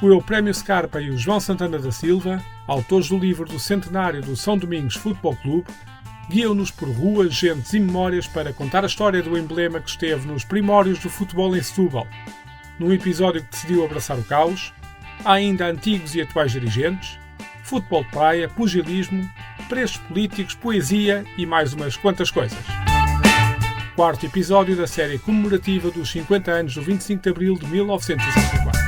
O Euprémio Scarpa e o João Santana da Silva, autores do livro do centenário do São Domingos Futebol Clube, guiam-nos por ruas, gentes e memórias para contar a história do emblema que esteve nos primórdios do futebol em Setúbal. Num episódio que decidiu abraçar o caos, há ainda antigos e atuais dirigentes, futebol de praia, pugilismo, preços políticos, poesia e mais umas quantas coisas. Quarto episódio da série comemorativa dos 50 anos do 25 de Abril de 1964.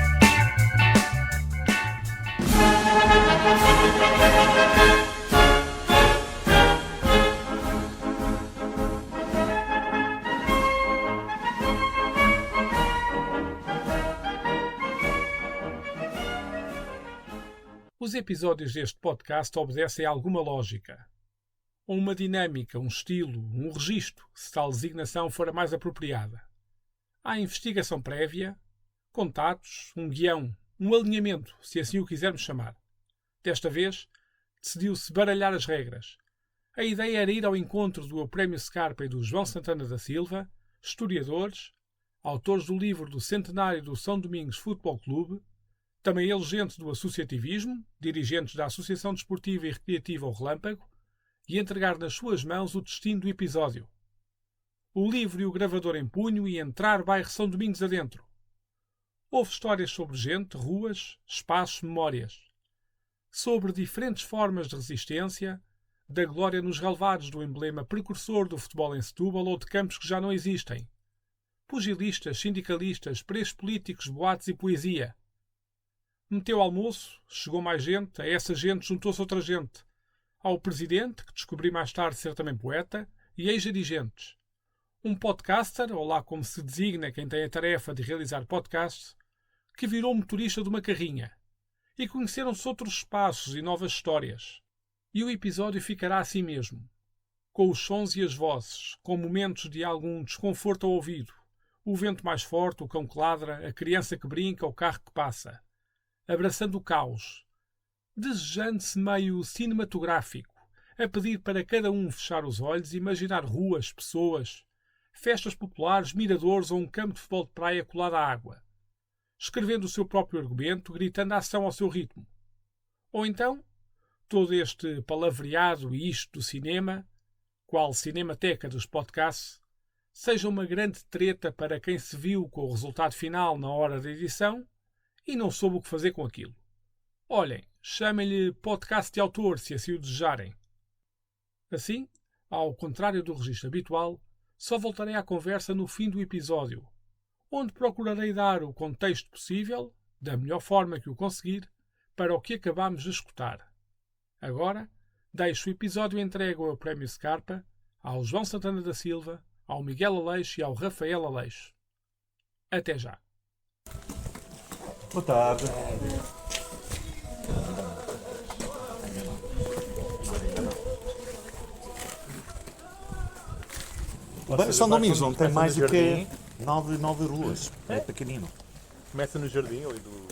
Os episódios deste podcast obedecem a alguma lógica, ou uma dinâmica, um estilo, um registro, se tal designação for a mais apropriada. Há investigação prévia, contatos, um guião, um alinhamento, se assim o quisermos chamar. Desta vez, decidiu-se baralhar as regras. A ideia era ir ao encontro do Euprémio Scarpa e do João Santana da Silva, historiadores, autores do livro do centenário do São Domingos Futebol Clube, também eles gente do associativismo, dirigentes da Associação Desportiva e Recreativa O Relâmpago, e entregar nas suas mãos o destino do episódio. O livro e o gravador em punho e entrar bairro São Domingos adentro. Houve histórias sobre gente, ruas, espaços, memórias. Sobre diferentes formas de resistência, da glória nos relevados do emblema precursor do futebol em Setúbal ou de campos que já não existem. Pugilistas, sindicalistas, preços políticos, boates e poesia. Meteu almoço, chegou mais gente, a essa gente juntou-se outra gente. Ao presidente, que descobri mais tarde ser também poeta, e ex-dirigentes. Um podcaster, ou lá como se designa quem tem a tarefa de realizar podcasts, que virou motorista de uma carrinha. E conheceram-se outros espaços e novas histórias. E o episódio ficará assim mesmo. Com os sons e as vozes, com momentos de algum desconforto ao ouvido. O vento mais forte, o cão que ladra, a criança que brinca, o carro que passa. Abraçando o caos, desejando-se meio cinematográfico, a pedir para cada um fechar os olhos e imaginar ruas, pessoas, festas populares, miradores ou um campo de futebol de praia colado à água, escrevendo o seu próprio argumento, gritando a ação ao seu ritmo. Ou então, todo este palavreado e isto do cinema, qual cinemateca dos podcasts, seja uma grande treta para quem se viu com o resultado final na hora da edição e não soube o que fazer com aquilo. Olhem, chamem-lhe podcast de autor, se assim o desejarem. Assim, ao contrário do registro habitual, só voltarei à conversa no fim do episódio, onde procurarei dar o contexto possível, da melhor forma que o conseguir, para o que acabámos de escutar. Agora, deixo o episódio entregue ao Prémio Scarpa, ao João Santana da Silva, ao Miguel Aleixo e ao Rafael Aleixo. Até já. Boa tarde. Bem, São Domingos não tem mais do que nove ruas. É pequenino. Começa no jardim ali do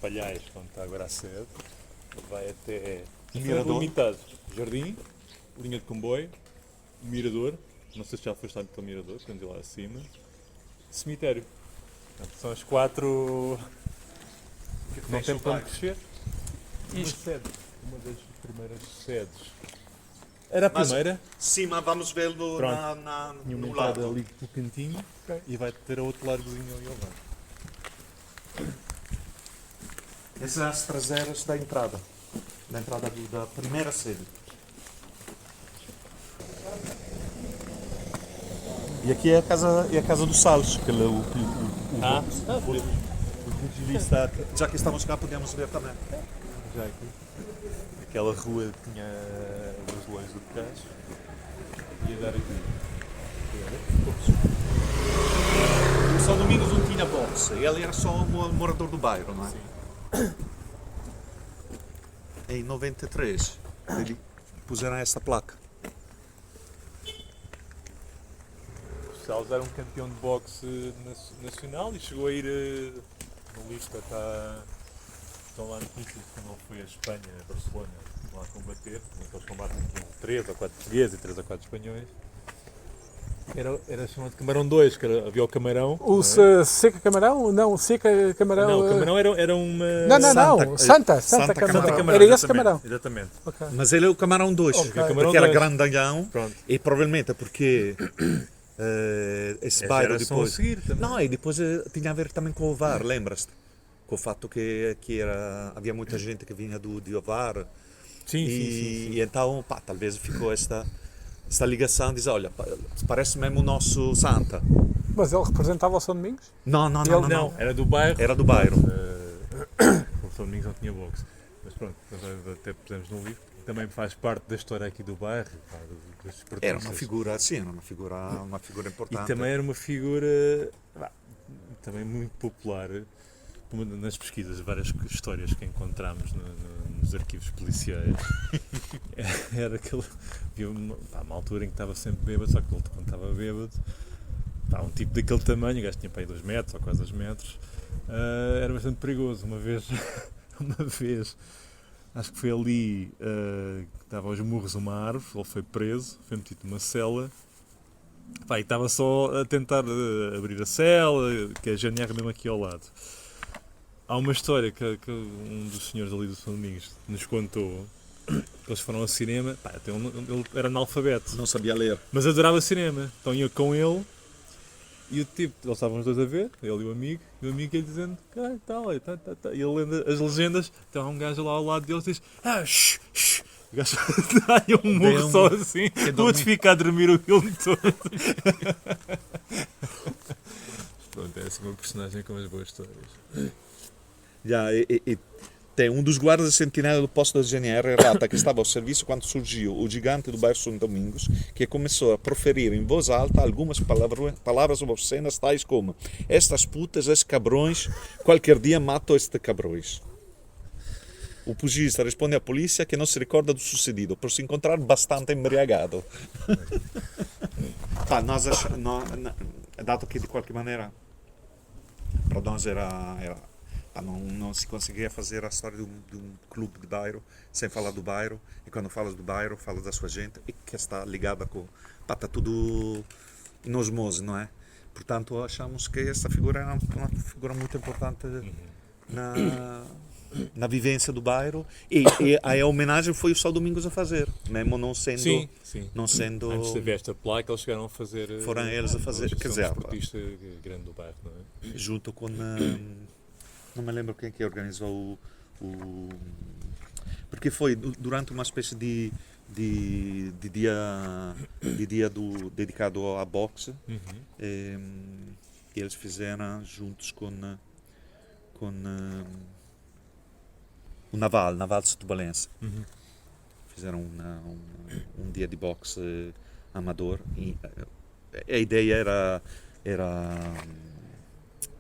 Palhais, onde está agora a sede. Vai até Mirador. limitado. Jardim, linha de comboio, mirador. Não sei se já foste naquele mirador, quando lá acima. Cemitério. Portanto, são as quatro. Não tem para onde crescer. Uma das primeiras sedes. Era a primeira. Sim, mas vamos vê-lo Tinha uma no entrada lado. ali no cantinho e vai ter outro largozinho ali ao lado. Essas são as traseiras da entrada da primeira sede. E aqui é a casa do Salles, que ele, o pugilista. Já que estamos cá, podemos ver também. Já aqui. Aquela rua que tinha os leões do Cais. Ia dar aqui. O São Domingos não tinha boxe, ele era só um morador do bairro, não é? Sim. Em 93, ele puseram essa placa. O Salles era um campeão de boxe nacional e chegou a ir no lista, estão lá notícias quando ele foi a Espanha, a Barcelona, lá a combater, naqueles combates com 3 ou 4 portugueses e 3 ou 4 espanhóis. Era chamado Camarão 2, que havia o Camarão. O não é? Seca Camarão? Não, Seca Camarão. Não, o Camarão era uma. Não. Santa Santa Camarão. Camarão. Era esse exatamente, Camarão. Exatamente. Ok. Mas ele é o camarão 2, Ok. Camarão porque era 2. grandalhão Pronto. e provavelmente é porque esse bairro geração depois... a seguir também. Não, e depois tinha a ver também com o VAR, lembras-te? Com o fato que havia muita gente que vinha de Ovar Sim. e então, pá, talvez ficou esta ligação, diz, olha, parece mesmo o nosso Santa. Mas ele representava o São Domingos? Não, Não, era do bairro. era do bairro. O São Domingos não tinha boxe. Mas pronto, nós até pusemos no livro. Também faz parte da história aqui do bairro, pá, dos esportistas. Era uma figura, sim, era uma figura E importante. também era uma figura também muito popular. Nas pesquisas, várias histórias que encontramos nos arquivos policiais, era aquele. Havia uma altura em que estava sempre bêbado, só que ele, quando estava bêbado, um tipo daquele tamanho, o gajo tinha para aí 2 metros ou quase 2 metros, era bastante perigoso. Uma vez, acho que foi ali que estava aos murros uma árvore, ele foi preso, foi metido numa cela. E estava só a tentar abrir a cela, que é a GNR mesmo aqui ao lado. Há uma história que um dos senhores ali do São Domingos nos contou, que eles foram ao cinema, ele era analfabeto, Não sabia ler. mas adorava cinema, então ia com ele e o tipo, eles estavam os dois a ver, ele e o amigo ia dizendo, e ele lendo as legendas, então há um gajo lá ao lado deles e diz, shh. O gajo dá-lhe um murro só assim, o outro fica a dormir o filme todo. Pronto, é assim uma personagem com as boas histórias. E tem um dos guardas de sentinela do posto da GNR, Rata, que estava ao serviço quando surgiu o gigante do bairro São Domingos, que começou a proferir em voz alta algumas palavras obscenas, tais como: estas putas, estes cabrões, qualquer dia mato este cabrões. O pugilista responde à polícia que não se recorda do sucedido, por se encontrar bastante embriagado. Dato que de qualquer maneira, para nós não se conseguia fazer a história de um clube de bairro sem falar do bairro, e quando falas do bairro, falas da sua gente, e que está ligada com... Está tudo em osmose, não é? Portanto, achamos que essa figura era uma figura muito importante na vivência do bairro, e a homenagem foi o São Domingos a fazer, mesmo não sendo... Sim. Não sendo... Antes de haver esta placa, eles chegaram a fazer... Foram eles a fazer, quer dizer... um esportista grande do bairro, não é? Junto com... não me lembro quem que organizou porque foi durante uma espécie de dia dedicado à boxe. Eles fizeram juntos com o Naval Setubalense. Fizeram um dia de boxe amador, e a ideia era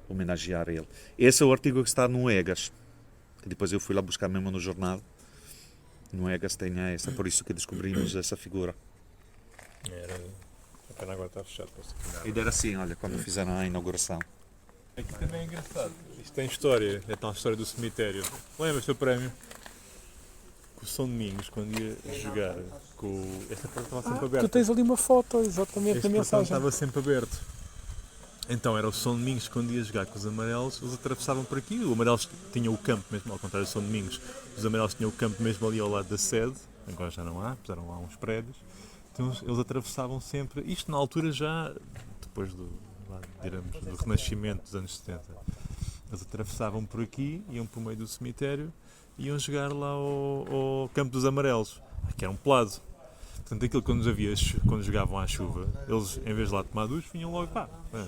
homenagear ele. Esse é o artigo que está no EGAS, que depois eu fui lá buscar mesmo no jornal. No EGAS tem essa, por isso que descobrimos essa figura. A pena agora está fechado. A ideia era assim, olha, quando fizeram a inauguração. Aqui também é engraçado. Isto tem história, é a tal história do cemitério. Lembras-te do prémio? Que o São Domingos, quando ia jogar, esta porta estava sempre aberta. Tu tens ali uma foto, exatamente, Este na portão mensagem. estava sempre aberto. Então era o São Domingos, quando ia jogar com os amarelos, eles atravessavam por aqui. Os amarelos tinham o campo mesmo, ao contrário do São Domingos, os amarelos tinham o campo mesmo ali ao lado da sede, agora já não há, puseram lá uns prédios. Então eles atravessavam sempre, isto na altura já, depois do Renascimento dos anos 70, eles atravessavam por aqui, iam por meio do cemitério, iam jogar lá ao campo dos amarelos, que era um pelado. Portanto, aquilo quando jogavam à chuva, eles, em vez de lá tomar ducha, vinham logo,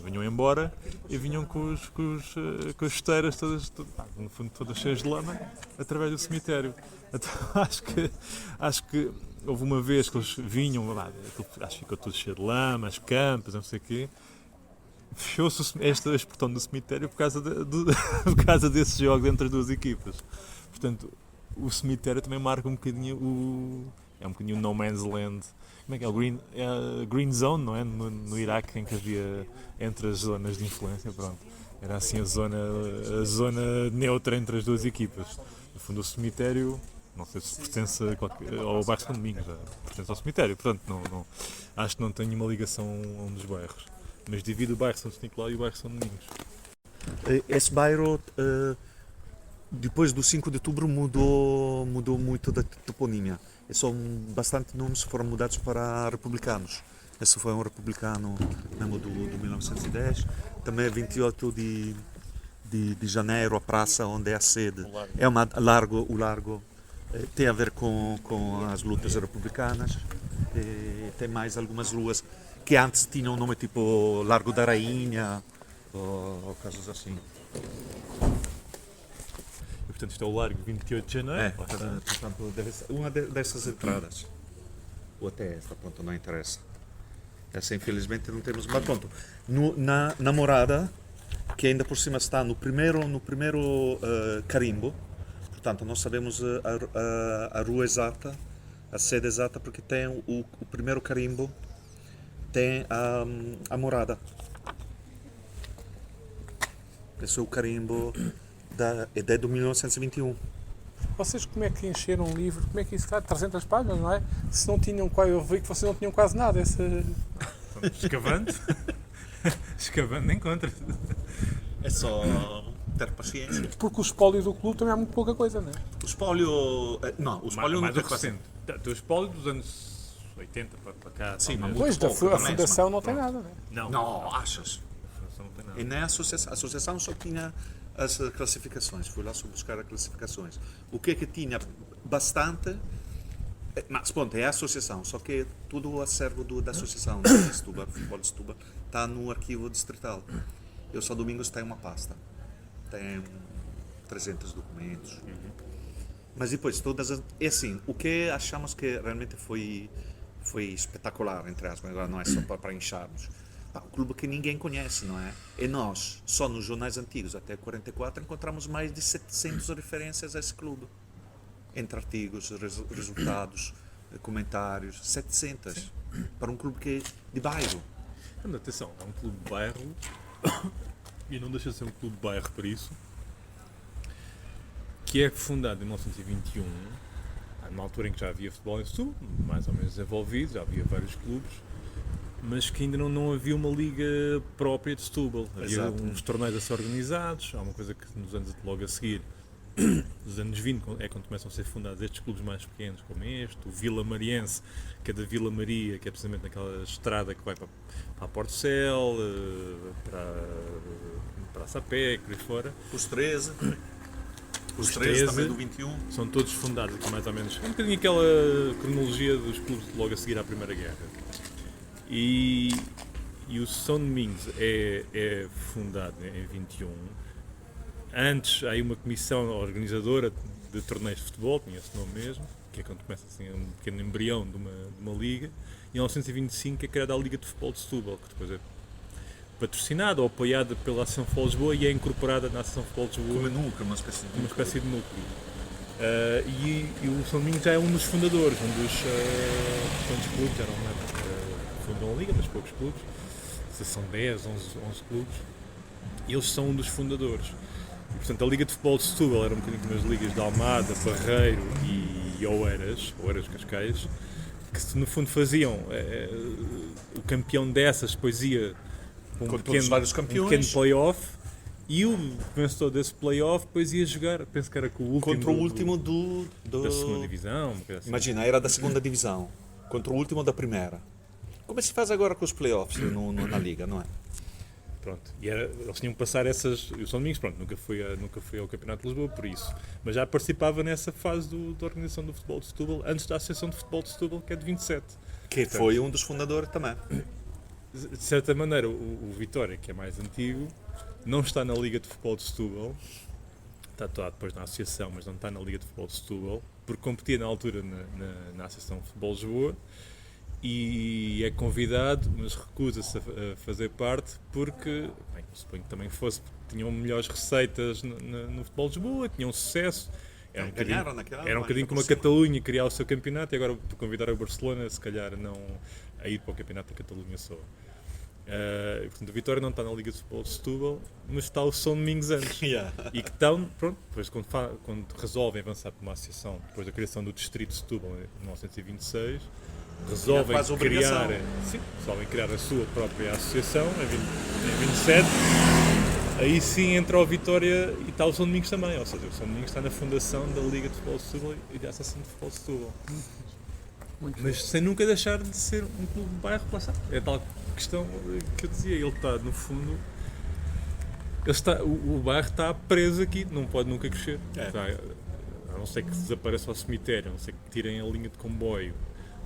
vinham embora e vinham com as chuteiras todas, no fundo todas cheias de lama, através do cemitério. Então, acho que houve uma vez que eles vinham, acho que ficou tudo cheio de lama, as campas, não sei o quê. Fechou-se este portão do cemitério por causa desses jogos entre as duas equipas. Portanto, o cemitério também marca um bocadinho é um bocadinho no man's land. Como é que é? A Green Zone, não é? No Iraque, em que havia entre as zonas de influência, pronto. Era assim a zona neutra entre as duas equipas. No fundo, o cemitério Não sei se pertence ao bairro São Domingos, pertence ao cemitério, portanto acho que não tem nenhuma ligação a um dos bairros. Mas divide o bairro Santo Nicolau e o bairro São Domingos. Esse bairro, depois do 5 de outubro, mudou muito da toponímia. E são bastante nomes que foram mudados para republicanos. Esse foi um republicano mesmo do 1910. Também 28 de janeiro, a praça onde é a sede. É o largo tem a ver com as lutas republicanas. E tem mais algumas ruas que antes tinham um nome tipo Largo da Rainha ou coisas assim. E, portanto, isto é o Largo 28 de Janeiro. Portanto, deve ser uma dessas entradas. Ou até esta, pronto, não interessa. Essa, infelizmente, não temos. Mas, pronto, na morada, que ainda por cima está no primeiro carimbo, portanto, nós sabemos a rua exata, a sede exata, porque tem o primeiro carimbo, tem a morada. Esse é o carimbo é de 1921. Vocês como é que encheram um livro? Como é que isso está? 300 páginas, não é? Se não tinham eu vi que vocês não tinham quase nada. Escavando? Escavando, nem contra. É só ter paciência. Porque o espólio do clube também é muito pouca coisa, não é? O espólio. Não, o espólio mais não do tem recente. O espólio dos anos 80 para cá. Sim, mas Pois, muito pouco a também, fundação não tem nada, não é? Não, achas? A fundação não tem nada. E nem a associação só tinha as classificações. Fui lá só buscar as classificações. O que é que tinha bastante. Mas, pronto, é a associação, só que tudo o acervo da associação de Setúbal, Futebol de Setúbal, está no arquivo distrital. Eu só domingos tenho uma pasta. Tem 300 documentos. Mas depois, é assim, o que achamos que realmente foi espetacular, entre aspas, agora não é só para incharmos. Um clube que ninguém conhece, não é? E nós, só nos jornais antigos, até 44, encontramos mais de 700 referências a esse clube. Entre artigos, resultados, comentários, 700. Sim. Para um clube de bairro. Mas atenção, é um clube de bairro e não deixa de ser um clube de bairro por isso, que é fundado em 1921, na altura em que já havia futebol em Setúbal, mais ou menos desenvolvido, já havia vários clubes, mas que ainda não havia uma liga própria de Setúbal. Havia uns torneios a ser organizados, há uma coisa que nos anos logo a seguir, nos anos 20, é quando começam a ser fundados estes clubes mais pequenos como este, o Vila Mariense, que é da Vila Maria, que é precisamente naquela estrada que vai para a Portocel, para a Sapé, por aí fora. Os 13 também do 21. São todos fundados aqui mais ou menos, um bocadinho aquela cronologia dos clubes logo a seguir à Primeira Guerra. E o São Domingos é fundado em 21. Antes há aí uma comissão organizadora de torneios de futebol, tinha esse nome mesmo, que é quando começa assim um pequeno embrião de uma liga. E em 1925 é criada a Liga de Futebol de Setúbal, que depois é patrocinada ou apoiada pela Associação Futebol de Lisboa e é incorporada na Associação Futebol de Lisboa. Como núcleo, uma espécie de núcleo. E o São Domingos já é um dos fundadores, quantos clubes eram na época, fundam a Liga, mas poucos clubes, se são 10, 11 clubes, e eles são um dos fundadores. E, portanto, a Liga de Futebol de Setúbal era um bocadinho como as ligas de Almada, Barreiro e Oeiras Cascais, que no fundo faziam o campeão dessas, depois ia com um pequeno play-off, e o vencedor desse play-off depois ia jogar, penso que era com o último, contra o último da segunda divisão. Assim. Imagina, era da segunda divisão contra o último da primeira. Como se faz agora com os play-offs na Liga, não é? Pronto, e eles tinham que passar essas. O São Domingos, pronto, nunca fui ao Campeonato de Lisboa por isso, mas já participava nessa fase da organização do futebol de Setúbal, antes da Associação de Futebol de Setúbal, que é de 27. Que portanto, foi um dos fundadores também. De certa maneira, o Vitória, que é mais antigo, não está na Liga de Futebol de Setúbal, está atuado depois na Associação, mas não está na Liga de Futebol de Setúbal, porque competia na altura na Associação de Futebol de Lisboa. E é convidado, mas recusa-se a fazer parte porque, bem, suponho que também tinham melhores receitas no futebol de Lisboa, tinham sucesso. Era um bocadinho como a Catalunha criar o seu campeonato e agora por convidar o Barcelona, se calhar não a ir para o campeonato da Catalunha só. Portanto, o Vitória não está na Liga de Futebol de Setúbal, mas está o São Domingos antes. Yeah. E que estão, pronto, depois quando resolvem avançar para uma associação, depois da criação do Distrito de Setúbal em 1926, resolvem faz obrigação. resolvem criar a sua própria associação em 27. Aí sim entra o Vitória e está o São Domingos também, ou seja, o São Domingos está na fundação da Liga de Futebol de Setúbal e da Associação de Futebol de Setúbal. Mas sem nunca deixar de ser um clube de bairro, lá está. É tal questão que eu dizia, ele está no fundo, o bairro está preso aqui, não pode nunca crescer. A não ser que desapareça o cemitério, a não ser que tirem a linha de comboio,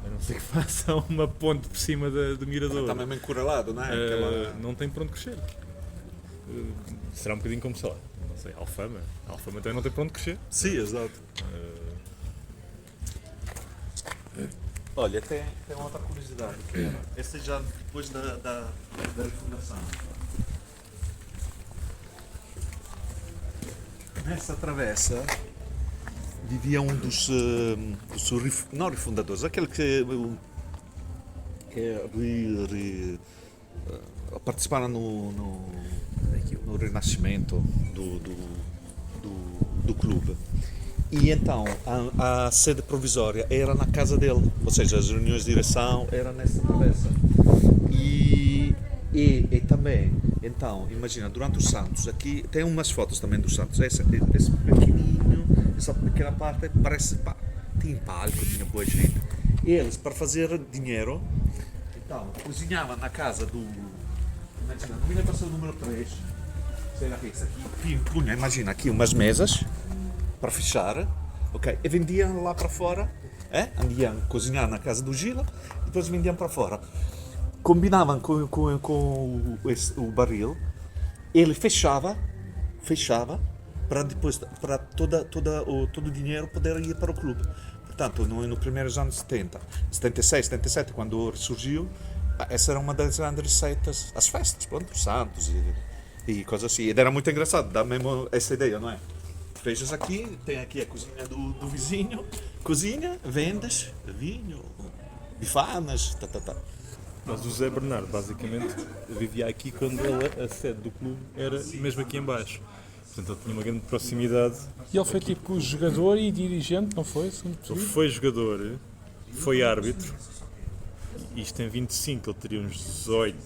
a não ser que façam uma ponte por cima do mirador. Está mesmo encurralado, não é? Não tem para onde crescer. Será um bocadinho como, sei lá, não sei, Alfama. Alfama também não tem para onde crescer. Sim, exato. Olha, tem outra curiosidade, que era, essa já depois da fundação. Nessa travessa vivia um dos não refundadores, aquele que participaram no renascimento do clube. E então a sede provisória era na casa dele, ou seja, as reuniões de direção eram nessa travessa. E também, então, imagina, durante os Santos, aqui tem umas fotos também dos Santos, esse pequenininho, essa pequena parte parece, tinha palco, tinha boa gente. E eles, para fazer dinheiro, então, cozinhavam na casa do, imagina, não me lembro se é o número 3, sei lá que é isso aqui, punha, imagina, aqui umas mesas, para fechar, ok? E vendiam lá para fora, andiam cozinhar na casa do Gila e depois vendiam para fora. Combinavam com o barril, ele fechava para depois para todo o dinheiro poder ir para o clube. Portanto, no primeiros anos 70, 76, 77, quando surgiu, essa era uma das grandes receitas, as festas, pronto, os Santos e coisas assim. E era muito engraçado, dá mesmo essa ideia, não é? Feijas aqui, tem aqui a cozinha do vizinho, cozinha, vendes, vinho, bifanas, Mas o Zé Bernardo, basicamente, vivia aqui quando a sede do clube era mesmo aqui em baixo. Portanto, ele tinha uma grande proximidade. E ele foi tipo jogador e dirigente, não foi? Ele foi jogador, foi árbitro, isto em 25, ele teria uns 18,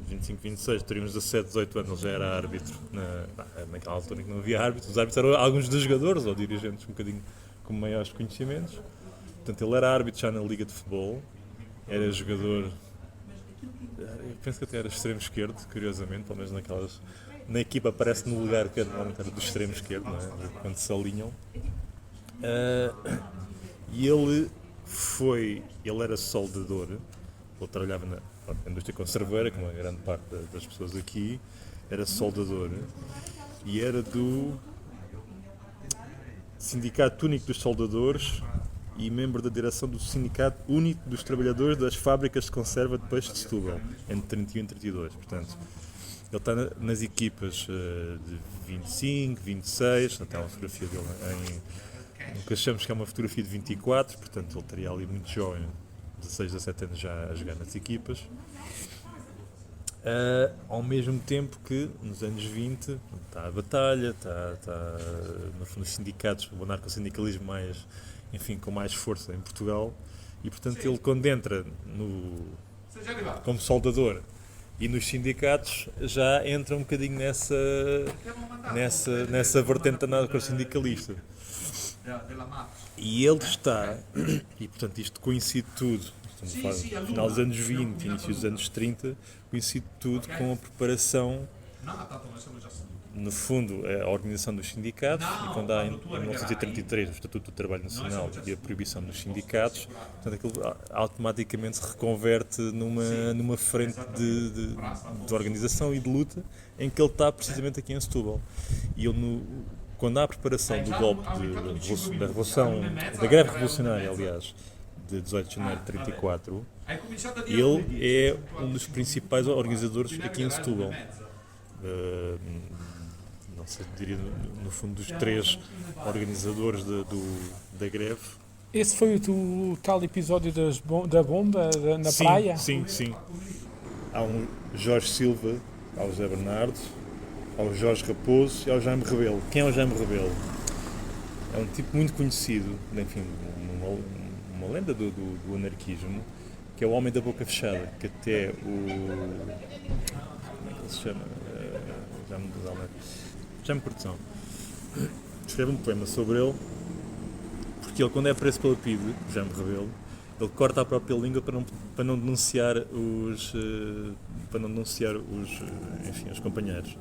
25, 26, teria uns 17, 18 anos, ele já era árbitro, naquela altura em que não havia árbitros. Os árbitros eram alguns dos jogadores ou dirigentes um bocadinho com maiores conhecimentos. Portanto, ele era árbitro já na Liga de Futebol, era jogador, eu penso que até era extremo esquerdo, curiosamente, pelo menos na equipa aparece no lugar que normalmente era do extremo esquerdo, não é? Quando se alinham. E ele era soldador, ele trabalhava na indústria conserveira, como a grande parte das pessoas aqui, era soldador e era do Sindicato Único dos Soldadores e membro da direção do Sindicato Único dos Trabalhadores das Fábricas de Conserva de Peixe de Setúbal, entre 31 e 32. Portanto, ele está nas equipas de 25, 26, até uma fotografia dele nunca achamos que é uma fotografia de 24, portanto ele estaria ali muito jovem, 16, 17 anos já a jogar nas equipas. Ao mesmo tempo que nos anos 20 está a batalha, está no fundo os sindicatos, o anarcossindicalismo com mais força em Portugal, e portanto ele quando entra como soldador e nos sindicatos já entra um bocadinho nessa vertente anarcossindicalista. E ele está, e portanto isto coincide tudo, estamos a falar no final dos anos 20, início dos anos 30, coincide tudo com a preparação, no fundo, a organização dos sindicatos, e quando há em 1933 o Estatuto do Trabalho Nacional e a proibição dos sindicatos, portanto aquilo automaticamente se reconverte numa frente de organização e de luta em que ele está precisamente aqui em Setúbal. E ele quando há a preparação do golpe da greve revolucionária, aliás, de 18 de janeiro de 34, ele é um dos principais organizadores aqui em Setúbal. Não sei, diria no fundo dos 3 organizadores da greve, Esse foi o tal episódio da bomba na Sim, praia? Sim. Há um Jorge Silva, há o José Bernardo, há o Jorge Raposo e há o Jaime Rebelo. Quem é o Jaime Rebelo? É um tipo muito conhecido, enfim, uma lenda do anarquismo, que é o Homem da Boca Fechada, que até como é que ele se chama? Jaime Cortesão escreve um poema sobre ele, porque ele, quando é preso pela PIDE, Jaime Rebelo, ele corta a própria língua para não denunciar os companheiros.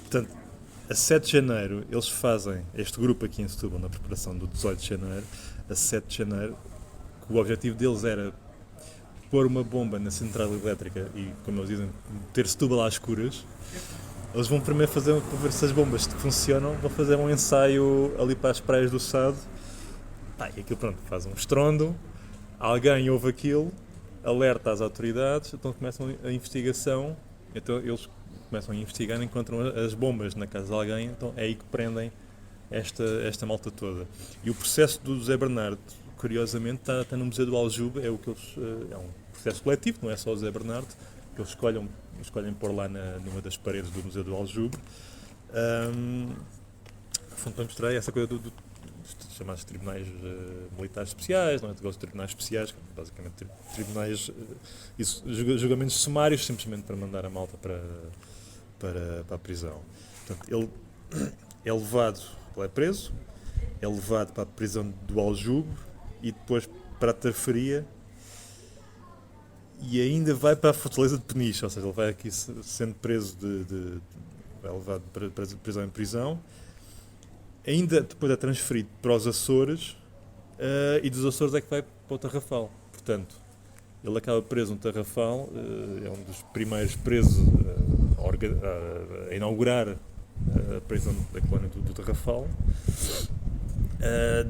Portanto, a 7 de janeiro, eles fazem, este grupo aqui em Setúbal, na preparação do 18 de janeiro, a 7 de janeiro, que o objetivo deles era pôr uma bomba na central elétrica e, como eles dizem, ter Setúbal às escuras. Eles vão primeiro fazer, para ver se as bombas funcionam, vão fazer um ensaio ali para as praias do Sado. E aquilo, pronto, faz um estrondo, alguém ouve aquilo, alerta às autoridades, então começam a investigação, então eles começam a investigar, encontram as bombas na casa de alguém, então é aí que prendem esta malta toda. E o processo do José Bernardo, curiosamente, está no Museu do Aljube, é um processo coletivo, não é só o José Bernardo, que eles escolhem pôr lá numa das paredes do Museu do Aljube, para mostrar essa coisa dos chamados tribunais militares especiais, não é? Os tribunais especiais, basicamente tribunais, julgamentos sumários, simplesmente para mandar a malta para a prisão. Portanto, ele é preso, é levado para a prisão do Aljube e depois para a Tarfaria e ainda vai para a Fortaleza de Peniche, ou seja, ele vai aqui sendo preso é levado para prisão em prisão. Ainda depois é transferido para os Açores e dos Açores é que vai para o Tarrafal. Portanto, ele acaba preso no Tarrafal, é um dos primeiros presos a inaugurar a prisão da colónia do Tarrafal,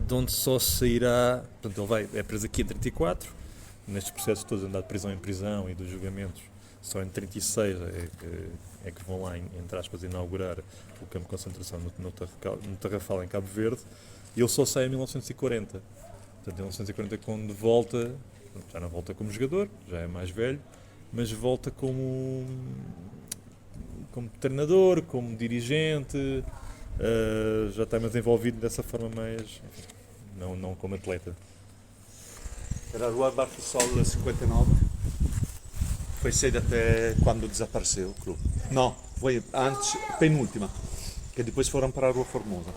de onde só sairá. Portanto, ele é preso aqui em 34, nestes processos todos andar de prisão em prisão e dos julgamentos, só em 36 é que vão lá, entre aspas, inaugurar o campo de concentração no Tarrafal, em Cabo Verde, e ele só sai em 1940. Portanto, em 1940, quando volta, já não volta como jogador, já é mais velho, mas volta como treinador, como dirigente, já está mais envolvido dessa forma mais, enfim, não como atleta. Era a Rua Barco Sol 59. Foi sede até quando desapareceu o clube. Não, foi antes, penúltima, que depois foram para a Rua Formosa.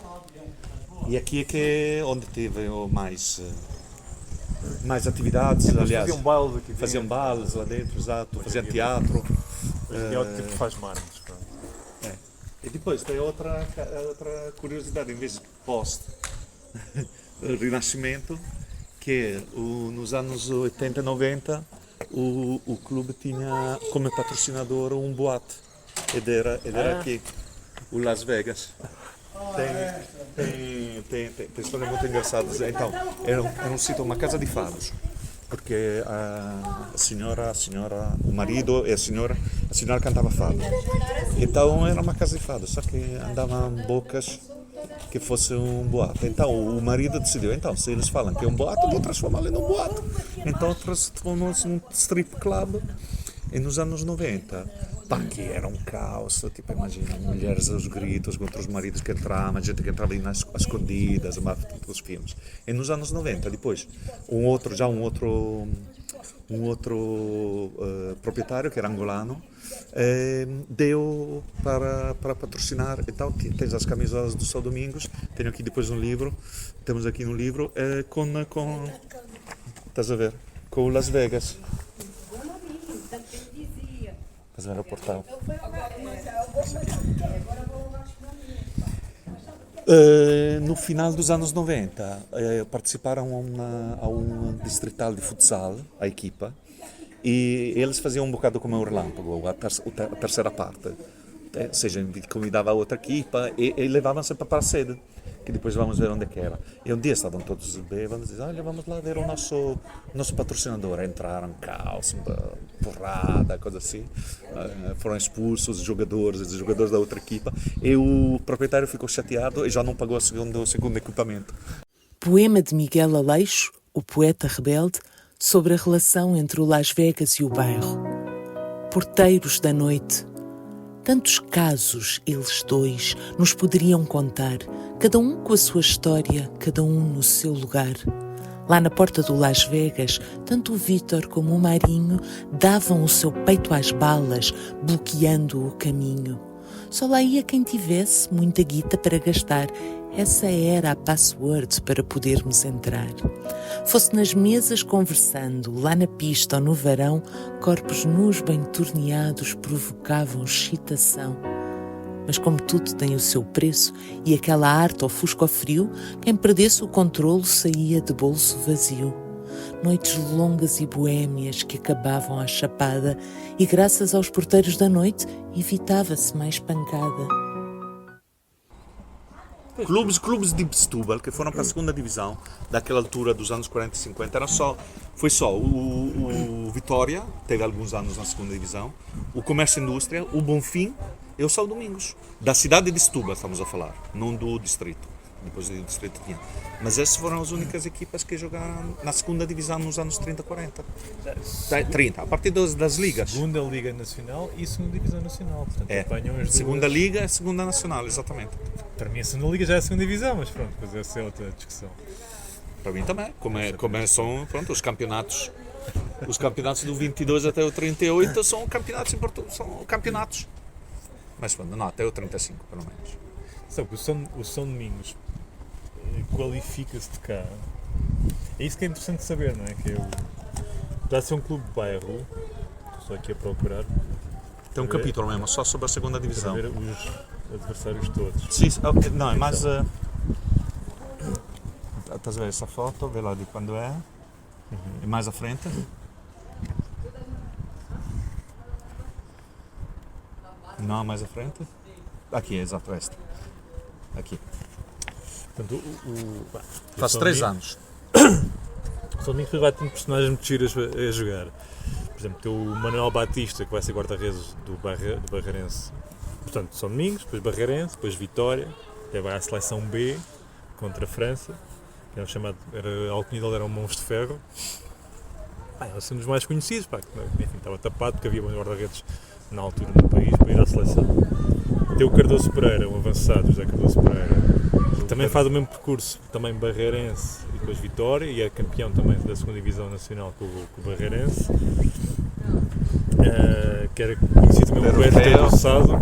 E aqui é que onde teve mais atividades, aliás. Faziam bailes lá dentro, exato, faziam teatro. É outro tipo que faz marcos. E depois tem outra curiosidade, em vez de pós-Renascimento, que nos anos 80 e 90 o clube tinha como patrocinador um boate, ed era aqui, o Las Vegas. Tem histórias muito engraçadas. Então, era um sítio, uma casa de fados, porque o marido e a senhora cantava fado. Então era uma casa de fados, só que andavam bocas que fosse um boato. Então o marido decidiu, se eles falam que é um boato, vou transformá-lo num boato. Então transformou-se num strip club. E nos anos 90, que era um caos, tipo, imagina, mulheres aos gritos contra os maridos que entravam, gente que entrava ali às escondidas, os filmes. E nos anos 90, depois, um outro proprietário, que era angolano, deu para patrocinar. Então tens as camisolas do São Domingos, tenho aqui depois temos aqui no livro, estás a ver, com o Las Vegas. Estás a ver o portal. No final dos anos 90, participaram a um distrital de futsal, a equipa, e eles faziam um bocado como o Relâmpago, a terceira parte. Ou seja, convidava a outra equipa e levavam-se para a sede, que depois vamos ver onde é que era. E um dia estavam todos bêbados e diziam, olha, vamos lá ver o nosso patrocinador. Entraram, caos, porrada, coisa assim. Foram expulsos os jogadores da outra equipa. E o proprietário ficou chateado e já não pagou o segundo equipamento. Poema de Miguel Aleixo, o poeta rebelde, sobre a relação entre o Las Vegas e o bairro. Porteiros da noite. Tantos casos eles dois nos poderiam contar, cada um com a sua história, cada um no seu lugar. Lá na porta do Las Vegas, tanto o Vítor como o Marinho davam o seu peito às balas, bloqueando o caminho. Só lá ia quem tivesse muita guita para gastar. Essa era a password para podermos entrar. Fosse nas mesas conversando, lá na pista ou no varão, corpos nus bem torneados provocavam excitação. Mas como tudo tem o seu preço e aquela arte ofusca o frio, quem perdesse o controlo saía de bolso vazio. Noites longas e boémias que acabavam à chapada e graças aos porteiros da noite evitava-se mais pancada. Clubes de Setúbal que foram para a segunda divisão daquela altura dos anos 40 e 50 foi só o Vitória, teve alguns anos na segunda divisão, o Comércio e Indústria, o Bonfim e o São Domingos, da cidade de Setúbal estamos a falar, não do distrito. Depois do distrito tinha. Mas essas foram as únicas equipas que jogaram na segunda divisão nos anos 30, 40. 30, a partir das ligas. Segunda Liga Nacional e Segunda Divisão Nacional. Portanto, apanham as duas. Segunda Liga e Segunda Nacional, exatamente. Para mim a Segunda Liga já é a Segunda Divisão, mas pronto, depois essa é outra discussão. Para mim também, como são pronto, os campeonatos. Os campeonatos do 22 até o 38 são campeonatos em Portugal, são campeonatos. Mas não, até o 35, pelo menos. Sabe que o São Domingos qualifica-se de cá. É isso que é interessante saber, não é? Que já ser um clube de bairro, estou aqui a procurar. Tem um capítulo mesmo, só sobre a segunda divisão. Para ver os adversários todos. Sim, não, é mais. Estás a ver essa foto? Vê lá de quando é. É mais à frente. Não, mais à frente. Aqui, exato, esta. Aqui. Portanto, faz 3 anos. O São Domingos vai ter personagens muito giras a jogar. Por exemplo, tem o Manuel Batista, que vai ser guarda-redes do Barreirense. Portanto, São Domingos, depois Barreirense, depois Vitória, até vai à seleção B contra a França. Que era a alcunha dele era um monstro de ferro. Ele é um dos mais conhecidos, enfim, estava tapado porque havia bons guarda-redes na altura no país para ir à seleção. Tem o Cardoso Pereira, um avançado, José Cardoso Pereira, que também faz o mesmo percurso, também Barreirense e depois Vitória, e é campeão também da segunda divisão nacional com o Barreirense. Que era conhecido também o Berté do Sado.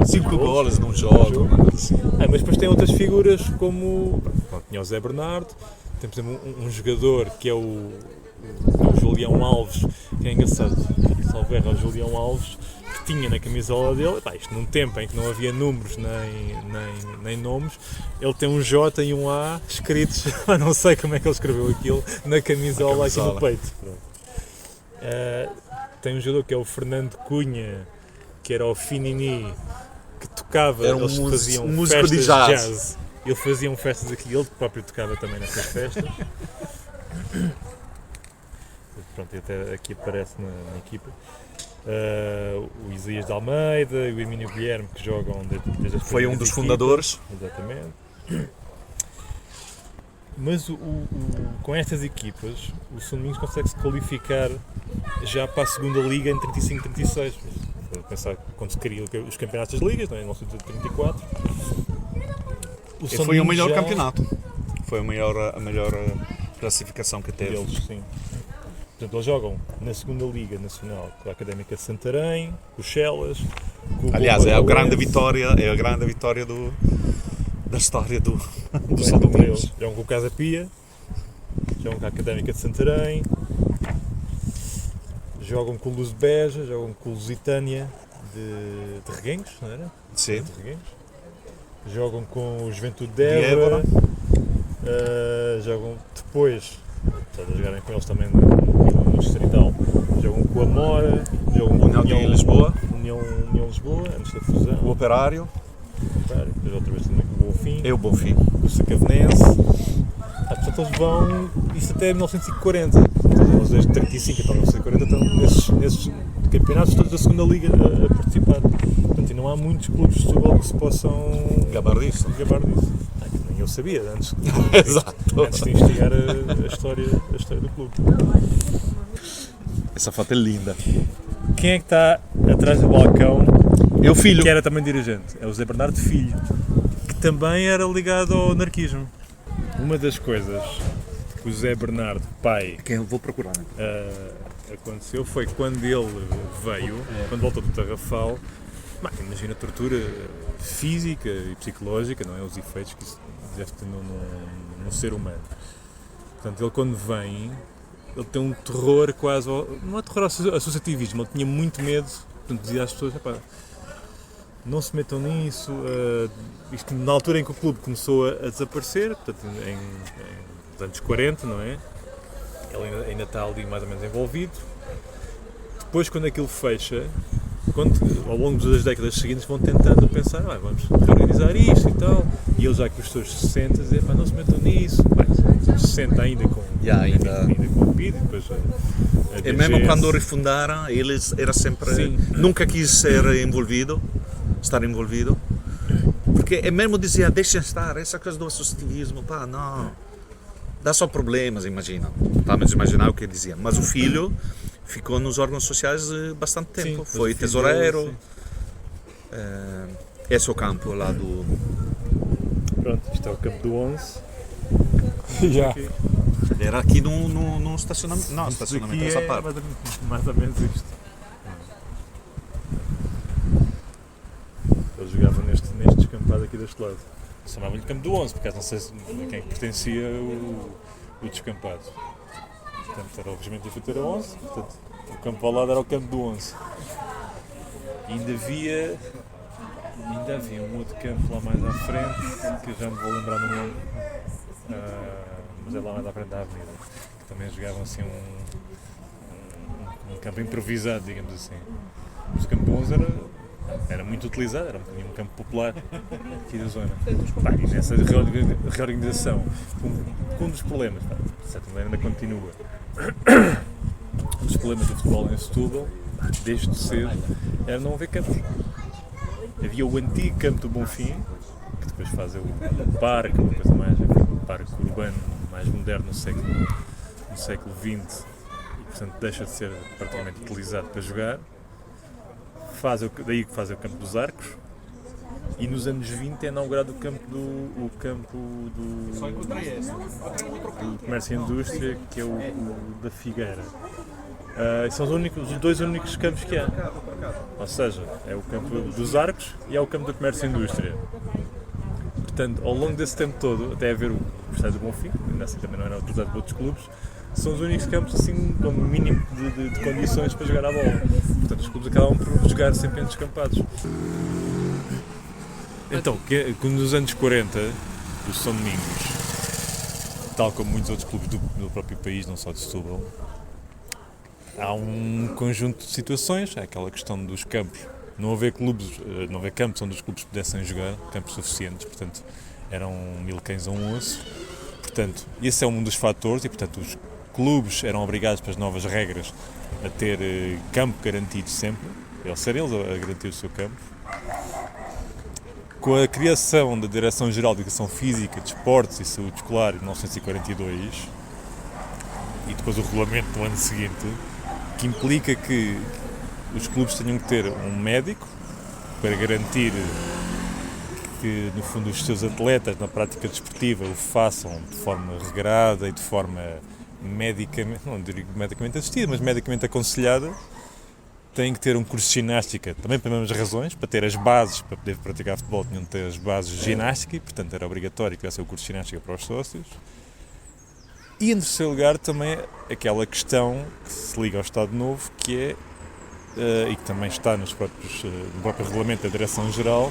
5 goles num jogo. Mas depois tem outras figuras como tinha o Zé Bernardo, tem por exemplo um jogador que é o Julião Alves, que é engraçado, salvo erro, o Julião Alves, que tinha na camisola dele, isto num tempo em que não havia números nem nomes, ele tem um J e um A escritos, não sei como é que ele escreveu aquilo, na camisola aqui no peito. Tem um jogador que é o Fernando Cunha, que era o Finini, que tocava, era eles faziam músico festas de jazz. Ele faziam festas aqui, ele próprio tocava também nessas festas. Pronto, até aqui aparece na equipa. O Isaías de Almeida e o Hermínio Guilherme, que jogam desde as foi um dos equipas. Fundadores. Exatamente. Mas com estas equipas, o São Domingos consegue-se qualificar já para a segunda liga em 35-36. Para pensar quando se criam os campeonatos das ligas, não é? Em 1934. Foi o melhor campeonato. Foi a melhor classificação que teve. Deles, sim. Portanto, eles jogam na segunda Liga Nacional com a Académica de Santarém, com o Chelas, com o aliás, é a grande vitória da história do São Domingos. Jogam com o Casa Pia, jogam com a Académica de Santarém, jogam com o Luz de Beja, jogam com o Lusitânia de Reguengos, não era? Sim. De Reguengos. Jogam com o Juventude de Évora, jogam depois, a jogarem com eles também no Distrital, jogam com a Mora, jogam com a União Lisboa, antes da fusão, o Operário, depois outra vez também com o Bonfim, o Sacavenense. Portanto, eles vão, isso até 1940, eles desde 35 até 1940 estão nesses campeonatos todos da segunda liga a participar. Portanto, e não há muitos clubes de futebol que se possam gabar disso. eu sabia, antes Exato. de investigar a história do clube. Essa foto é linda. Quem é que está atrás do balcão, É o filho. que era também dirigente? É o Zé Bernardo Filho, que também era ligado ao anarquismo. Uma das coisas que o Zé Bernardo, pai, Quem eu vou procurar. aconteceu foi quando ele veio, quando voltou do Tarrafal. Imagina a tortura física e psicológica, não é? Os efeitos que isso deve ter no ser humano. Portanto, ele quando vem, ele tem um terror quase, não é terror associativismo, ele tinha muito medo, portanto dizia às pessoas, não se metam nisso, isto na altura em que o clube começou a desaparecer, portanto nos anos 40, não é? Ele ainda está ali mais ou menos envolvido. Depois, quando aquilo fecha, ao longo das décadas seguintes vão tentando pensar, vamos reorganizar isto e tal, e ele já com os seus 60 dizer, não se metam nisso, nos anos 60 ainda com o PID, e depois a E DGS. mesmo quando refundaram, eles era sempre... Sim. Nunca quis estar envolvido, porque é mesmo dizia, deixem estar, essa coisa do associativismo, não, dá só problemas, imagina. Vamos imaginar o que dizia. Mas o filho ficou nos órgãos sociais bastante tempo, Sim, foi mas o filho tesoureiro, dele, esse é o campo lá do... Pronto, isto é o campo do 11. Já. Era aqui num estacionamento, não, estacionamento Isto essa aqui parte. mais ou menos isto. Eles jogavam neste descampado aqui deste lado. Chamavam-lhe campo do 11, porque não sei a quem pertencia o descampado. Portanto, era o regimento de infanteiros 11, portanto, o campo ao lado era o campo do 11. E ainda havia um outro campo lá mais à frente, que eu já me vou lembrar no nome, mas é lá mais à frente da avenida, que também jogavam assim um campo improvisado, digamos assim. Mas o campo do 11 era muito utilizado, era um campo popular aqui da zona. E nessa reorganização, um dos problemas, de certa maneira ainda continua, um dos problemas do futebol em Setúbal, desde cedo, era não haver campos. Havia o antigo campo do Bonfim, que depois faz o parque, uma coisa mais, um parque urbano mais moderno no século XX, e portanto deixa de ser praticamente utilizado para jogar. Daí que faz o campo dos Arcos, e nos anos 20 é inaugurado o campo do Comércio e Indústria, que é o da Figueira. São os dois únicos campos que há. Ou seja, é o campo dos Arcos e é o campo do Comércio e Indústria. Portanto, ao longo desse tempo todo, até haver o Estádio do Bonfim, ainda assim também não era utilizado por outros clubes, são os únicos campos assim, com o mínimo de condições para jogar a bola. Portanto, os clubes acabam por jogar sempre em descampados. Então, nos anos 40, do São Domingos, tal como muitos outros clubes do próprio país, não só de Setúbal, há um conjunto de situações, há aquela questão dos campos, não haver campos onde os clubes pudessem jogar, campos suficientes, portanto, eram 1000 cães a um osso. Portanto, esse é um dos fatores e, portanto, os clubes eram obrigados pelas novas regras a ter campo garantido sempre, eles a garantir o seu campo. Com a criação da Direção-Geral de Educação Física, Desportos e Saúde Escolar em 1942 e depois o regulamento do ano seguinte, que implica que os clubes tenham que ter um médico para garantir que, no fundo, os seus atletas na prática desportiva o façam de forma regrada e de forma medicamente, não digo medicamente assistida, mas medicamente aconselhada. Têm que ter um curso de ginástica, também pelas mesmas razões, para ter as bases, para poder praticar futebol, tinham de ter as bases de ginástica, e portanto era obrigatório que tivesse o curso de ginástica para os sócios. E em terceiro lugar também aquela questão que se liga ao Estado Novo, que é, e que também está no próprio regulamento da Direção-Geral,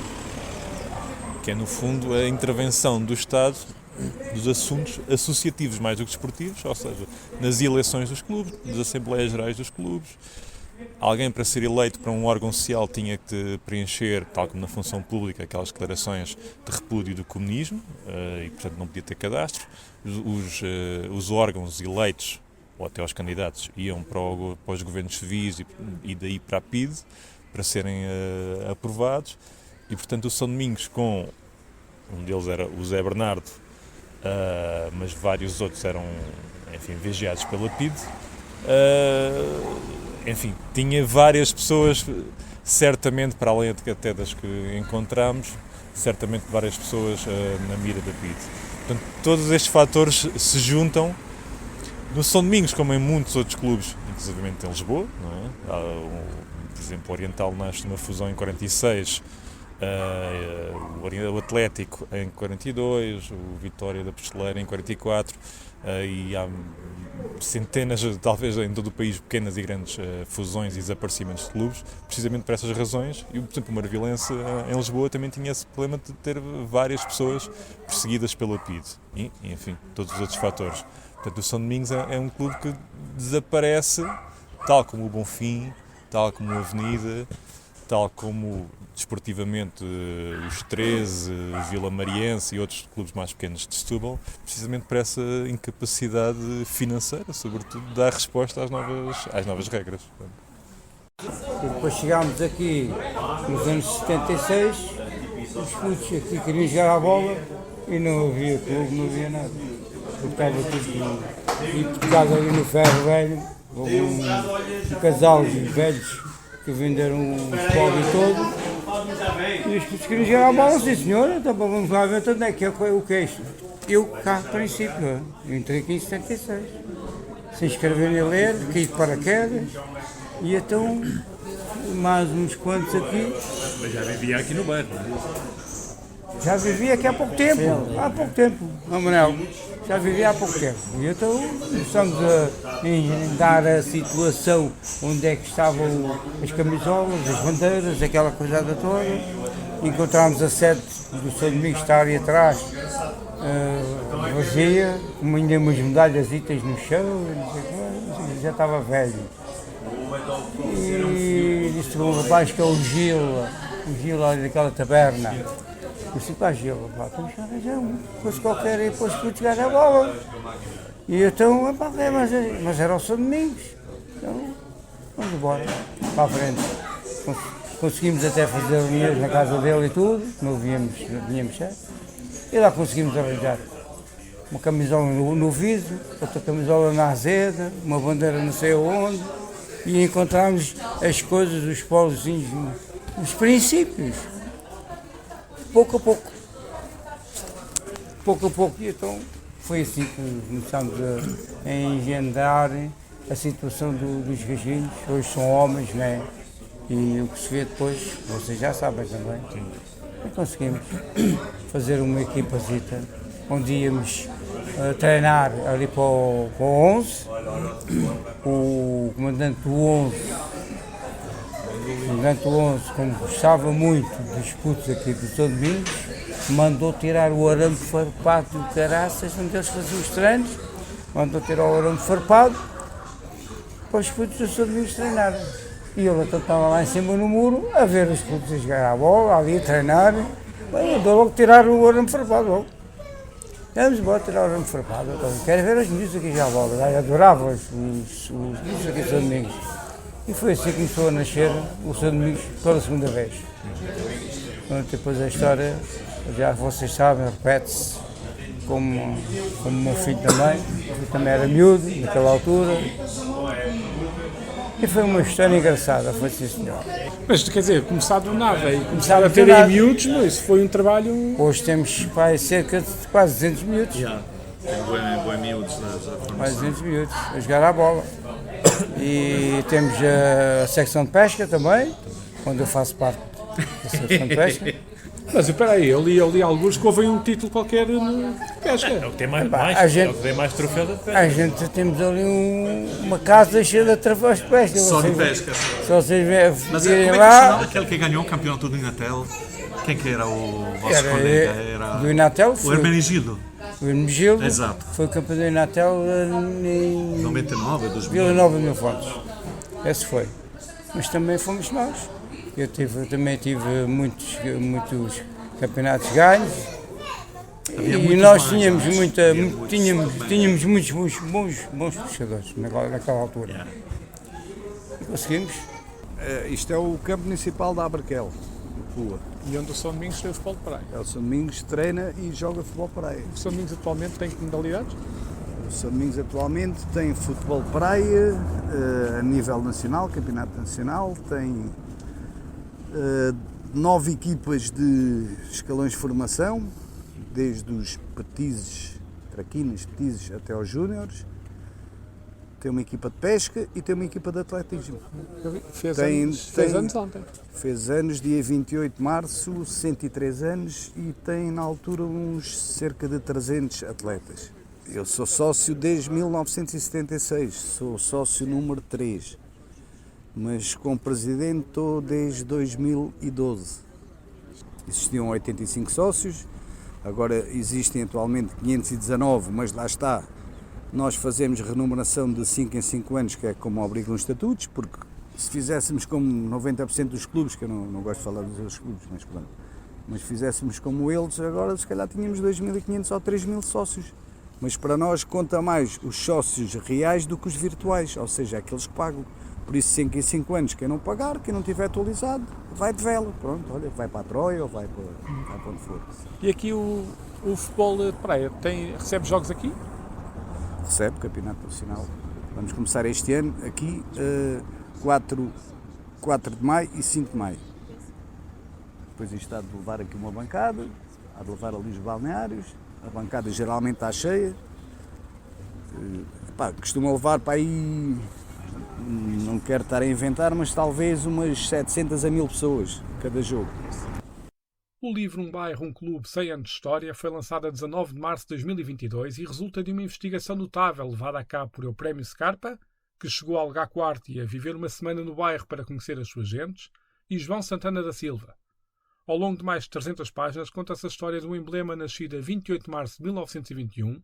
que é no fundo a intervenção do Estado dos assuntos associativos mais do que desportivos, ou seja, nas eleições dos clubes, nas Assembleias Gerais dos clubes. Alguém, para ser eleito para um órgão social, tinha que preencher, tal como na função pública, aquelas declarações de repúdio do comunismo, e portanto não podia ter cadastro. Os órgãos eleitos, ou até os candidatos, iam para os governos civis e daí para a PIDE, para serem aprovados. E portanto o São Domingos, com um deles era o Zé Bernardo, mas vários outros eram, enfim, vigiados pela PIDE. Enfim, tinha várias pessoas, certamente, para além até das que encontramos, certamente várias pessoas na mira da PIDE. Portanto, todos estes fatores se juntam no São Domingos, como em muitos outros clubes, inclusive em Lisboa, não é? Por exemplo, o Oriental nasce numa fusão em 46, o Atlético em 42, o Vitória da Pesteleira em 44, e há centenas, talvez em todo o país, pequenas e grandes fusões e desaparecimentos de clubes, precisamente por essas razões. E, por exemplo, o Marvilense em Lisboa também tinha esse problema de ter várias pessoas perseguidas pela PIDE e, enfim, todos os outros fatores. Portanto, o São Domingos é um clube que desaparece, tal como o Bonfim, tal como a Avenida, tal como desportivamente os 13, o Vila Mariense e outros clubes mais pequenos de Setúbal, precisamente por essa incapacidade financeira, sobretudo, de dar resposta às novas regras. E depois chegámos aqui nos anos 76, os putos aqui queriam jogar a bola e não havia clube, não havia nada. Porque estava tudo hipotecado ali no Ferro Velho, houve um casal de velhos que venderam o pobre todo. E os putos queriam jogar a bola, sim senhor, então vamos lá ver onde é que é o que é isto. Eu cá, a princípio, eu entrei aqui em 76, sem escrever nem ler, caí de paraquedas, e então mais uns quantos aqui. Mas já vivia aqui no bairro, não é? Já vivia aqui há pouco tempo, Manuel, já vivia há pouco tempo. E então começamos a engendar a situação onde é que estavam as camisolas, as bandeiras, aquela coisada toda. Encontramos a sede do São Domingos, está ali atrás, vazia, com ainda umas medalhasitas no chão, não sei o que, já estava velho. E disse que um rapaz que é o Gil ali daquela taberna. Eu disse, pá, Gil, temos que arranjar coisa qualquer e depois para jogar a bola. E então, pá, mas era o São Domingos. Então, vamos embora, para a frente. Conseguimos até fazer reuniões na casa dele e tudo, não tínhamos certo. E lá conseguimos arranjar uma camisola no vidro, outra camisola na azeda, uma bandeira não sei aonde, e encontramos as coisas, os polozinhos, os princípios. Pouco a pouco, e então foi assim que começámos a engendrar a situação dos gajinhos. Hoje são homens, né? E o que se vê depois, vocês já sabem também. E conseguimos fazer uma equipazita onde íamos treinar ali para o 11, o comandante do 11. O comandante do 11, como gostava muito dos putos aqui do São Domingos, mandou tirar o arame farpado do caraças, onde eles faziam os treinos, mandou tirar o arame farpado para os putos do São Domingos treinarem. E ele então estava lá em cima no muro a ver os putos a jogar a bola, ali a treinar, bem, mandou logo tirar o arame farpado logo. Vamos embora tirar o arame farpado, então, quero ver os miúdos aqui jogar a bola, eu adorava os miúdos aqui do São Domingos. E foi assim que começou a nascer o São Domingos pela segunda vez. Depois a história, já vocês sabem, repete-se, como o meu filho também era miúdo naquela altura. E foi uma história engraçada, foi sim senhor. Mas quer dizer, começar do nada e começar a ter aí miúdos, mas isso foi um trabalho... Hoje temos cerca de quase 200 miúdos. Já, tem boi miúdos na formação. Quase 200 miúdos a jogar à bola. E temos a secção de pesca também, onde eu faço parte da secção de pesca. Mas espera aí, eu li alguns que houve um título qualquer de pesca. É o que tem mais, é o que tem mais troféu da pesca. A gente temos ali uma casa cheia de troféus de pesca. Só de pesca. Se vocês Mas virem como é que lá... se chama aquele que ganhou o campeonato do Inatel? Quem que era o vosso colega? Era do Inatel? o Hermenegildo. O Hermenegildo. Exato. Foi campeão do Inatel em 99, 2000. Vila Nova de Mil Fontes. Esse foi. Mas também fomos nós. Eu também tive muitos campeonatos ganhos. E nós tínhamos muitos bons pescadores naquela altura. E conseguimos. Isto é o campo municipal da Abraquel. rua. E onde o São Domingos tem o futebol de praia. O São Domingos treina e joga futebol praia. O São Domingos atualmente tem que modalidades? O São Domingos atualmente tem futebol praia a nível nacional, campeonato nacional, tem 9 equipas de escalões de formação, desde os petizes, traquinas, petizes até aos júniores. Tem uma equipa de pesca e tem uma equipa de atletismo. Fez anos ontem. Fez anos, dia 28 de março, 103 anos e tem na altura uns cerca de 300 atletas. Eu sou sócio desde 1976, sou sócio número 3, mas como presidente estou desde 2012. Existiam 85 sócios, agora existem atualmente 519, mas lá está. Nós fazemos renumeração de 5 em 5 anos, que é como obrigam os estatutos, porque se fizéssemos como 90% dos clubes, que eu não gosto de falar dos outros clubes, mas pronto, mas fizéssemos como eles, agora se calhar tínhamos 2.500 ou 3.000 sócios. Mas para nós conta mais os sócios reais do que os virtuais, ou seja, aqueles que pagam. Por isso 5 em 5 anos, quem não pagar, quem não tiver atualizado, vai de vela. Pronto, olha, vai para a Troia ou vai para onde for. E aqui o futebol de praia recebe jogos aqui? Recebe, Campeonato Nacional. Vamos começar este ano aqui, 4 de maio e 5 de maio. Depois isto há de levar aqui uma bancada, há de levar ali os balneários, a bancada geralmente está cheia. Costuma levar para aí, não quero estar a inventar, mas talvez umas 700 a 1000 pessoas cada jogo. O livro Um Bairro, um Clube, 100 anos de história foi lançado a 19 de março de 2022 e resulta de uma investigação notável levada a cabo por Euprémio Scarpa, que chegou a Algar Quarte e a viver uma semana no bairro para conhecer as suas gentes, e João Santana da Silva. Ao longo de mais de 300 páginas conta-se a história de um emblema nascido a 28 de março de 1921,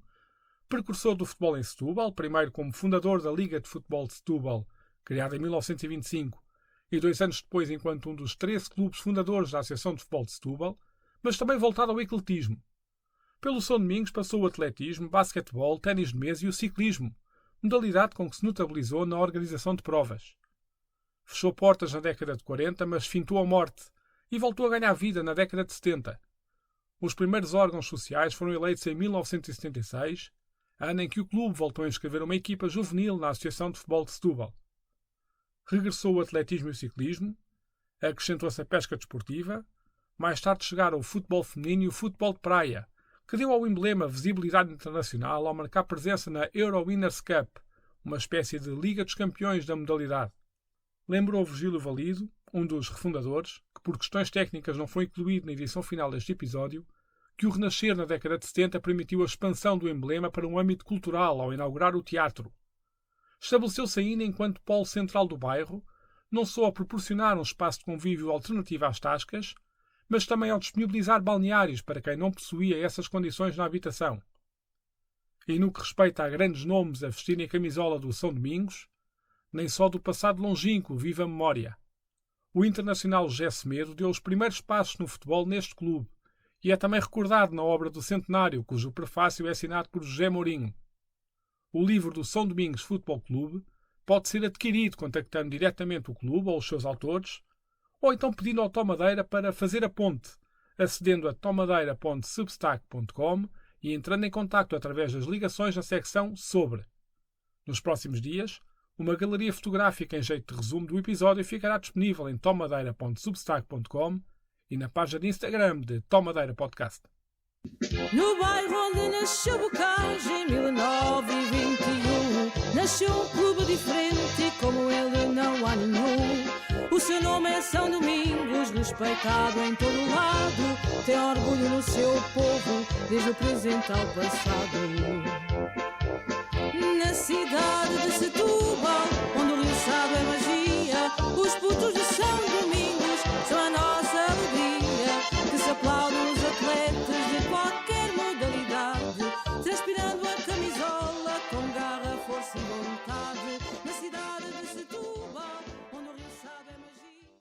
precursor do futebol em Setúbal, primeiro como fundador da Liga de Futebol de Setúbal, criada em 1925, e 2 anos depois enquanto um dos 13 clubes fundadores da Associação de Futebol de Setúbal, mas também voltado ao ecletismo. Pelo São Domingos passou o atletismo, basquetebol, ténis de mesa e o ciclismo, modalidade com que se notabilizou na organização de provas. Fechou portas na década de 40, mas fintou a morte e voltou a ganhar vida na década de 70. Os primeiros órgãos sociais foram eleitos em 1976, ano em que o clube voltou a inscrever uma equipa juvenil na Associação de Futebol de Setúbal. Regressou o atletismo e o ciclismo, acrescentou-se a pesca desportiva, mais tarde chegaram o futebol feminino e o futebol de praia, que deu ao emblema visibilidade internacional ao marcar presença na Euro Winners Cup, uma espécie de Liga dos Campeões da modalidade. Lembrou Virgílio Valido, um dos refundadores, que por questões técnicas não foi incluído na edição final deste episódio, que o renascer na década de 70 permitiu a expansão do emblema para um âmbito cultural ao inaugurar o teatro. Estabeleceu-se ainda enquanto polo central do bairro, não só a proporcionar um espaço de convívio alternativo às tascas, mas também ao disponibilizar balneários para quem não possuía essas condições na habitação. E no que respeita a grandes nomes a vestirem a camisola do São Domingos, nem só do passado longínquo vive a memória. O internacional José Semedo deu os primeiros passos no futebol neste clube e é também recordado na obra do Centenário, cujo prefácio é assinado por José Mourinho. O livro do São Domingos Futebol Clube pode ser adquirido contactando diretamente o clube ou os seus autores, ou então pedindo ao Tomadeira para fazer a ponte, acedendo a tomadeira.substack.com e entrando em contacto através das ligações na secção Sobre. Nos próximos dias, uma galeria fotográfica em jeito de resumo do episódio ficará disponível em tomadeira.substack.com e na página de Instagram de Tomadeira Podcast. No bairro onde nasceu Bocage em 1921, nasceu um clube diferente e como ele não há nenhum. O seu nome é São Domingos, respeitado em todo o lado, tem orgulho no seu povo, desde o presente ao passado.